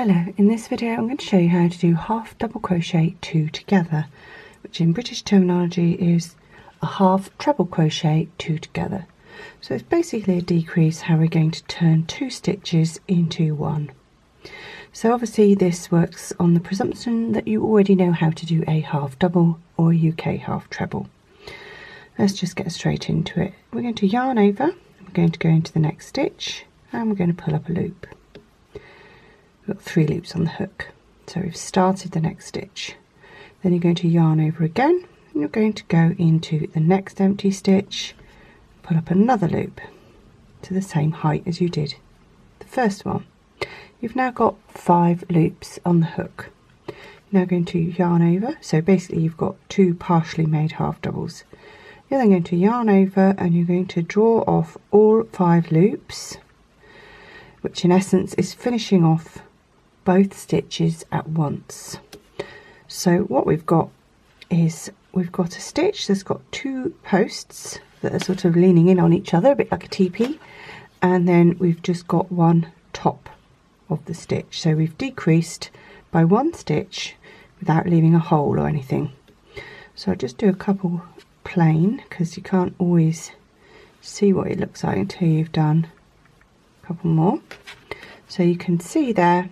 Hello, in this video I'm going to show you how to do half double crochet two together, which in British terminology is a half treble crochet two together. So it's basically a decrease how we're going to turn two stitches into one. So obviously this works on the presumption that you already know how to do a half double or a UK half treble. Let's just get straight into it. We're going to yarn over, we're going to go into the next stitch and we're going to pull up a loop. We've got 3 loops on the hook, so we've started the next stitch. Then you're going to yarn over again and you're going to go into the next empty stitch, pull up another loop to the same height as you did the first one. You've now got 5 loops on the hook. You're now going to yarn over, so basically you've got 2 partially made half doubles. You're then going to yarn over and you're going to draw off all 5 loops, which in essence is finishing off both stitches at once. So what we've got is we've got a stitch that's got 2 posts that are sort of leaning in on each other, a bit like a teepee, and then we've just got one top of the stitch. So we've decreased by 1 stitch without leaving a hole or anything. So I'll just do a couple plain because you can't always see what it looks like until you've done a couple more. So you can see there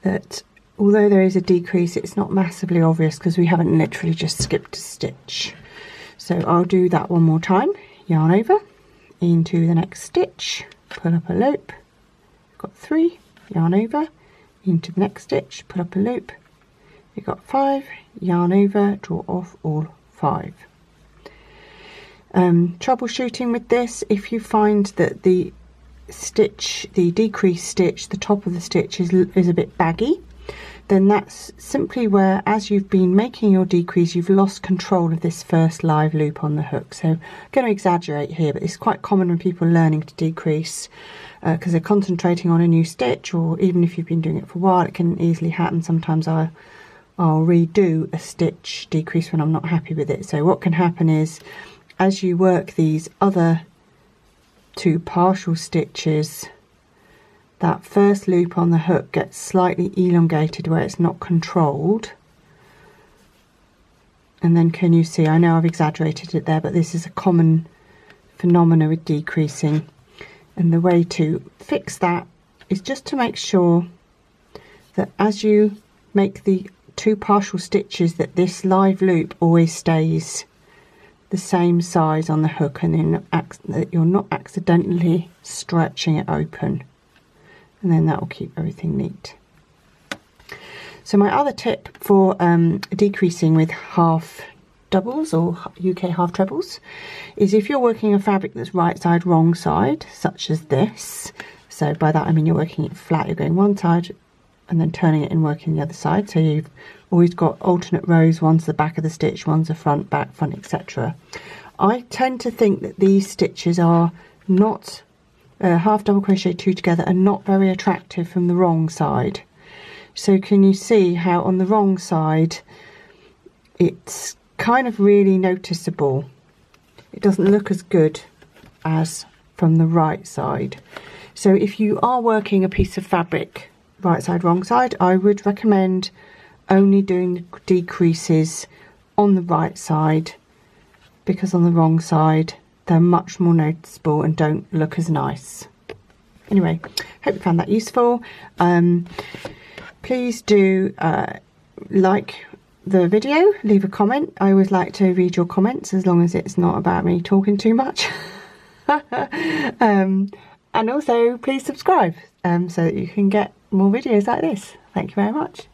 that although there is a decrease, it's not massively obvious because we haven't literally just skipped a stitch. So I'll do that one more time. Yarn over into the next stitch, pull up a loop, got 3, yarn over into the next stitch, pull up a loop, you've got 5, yarn over, draw off all 5. Troubleshooting with this, if you find that the decreased stitch, the top of the stitch is a bit baggy, then that's simply where, as you've been making your decrease, you've lost control of this first live loop on the hook. So I'm going to exaggerate here, but it's quite common when people are learning to decrease because they're concentrating on a new stitch, or even if you've been doing it for a while, it can easily happen. Sometimes I'll redo a stitch decrease when I'm not happy with it. So what can happen is, as you work these other 2 partial stitches, that first loop on the hook gets slightly elongated where it's not controlled, and then can you see, I know I've exaggerated it there, but this is a common phenomena with decreasing, and the way to fix that is just to make sure that as you make the 2 partial stitches that this live loop always stays the same size on the hook, and then that you're not accidentally stretching it open, and then that will keep everything neat. So my other tip for decreasing with half doubles or UK half trebles is if you're working a fabric that's right side wrong side, such as this, so by that I mean you're working it flat, you're going one side and then turning it and working the other side, so you've always got alternate rows, one's the back of the stitch, one's the front, back, front, etc. I tend to think that these stitches are not half double crochet two together and not very attractive from the wrong side. So can you see how on the wrong side it's kind of really noticeable? It doesn't look as good as from the right side. So if you are working a piece of fabric right side wrong side, I would recommend only doing the decreases on the right side, because on the wrong side they're much more noticeable and don't look as nice. Anyway, hope you found that useful. Please do like the video, leave a comment. I always like to read your comments as long as it's not about me talking too much. And also please subscribe so that you can get more videos like this. Thank you very much.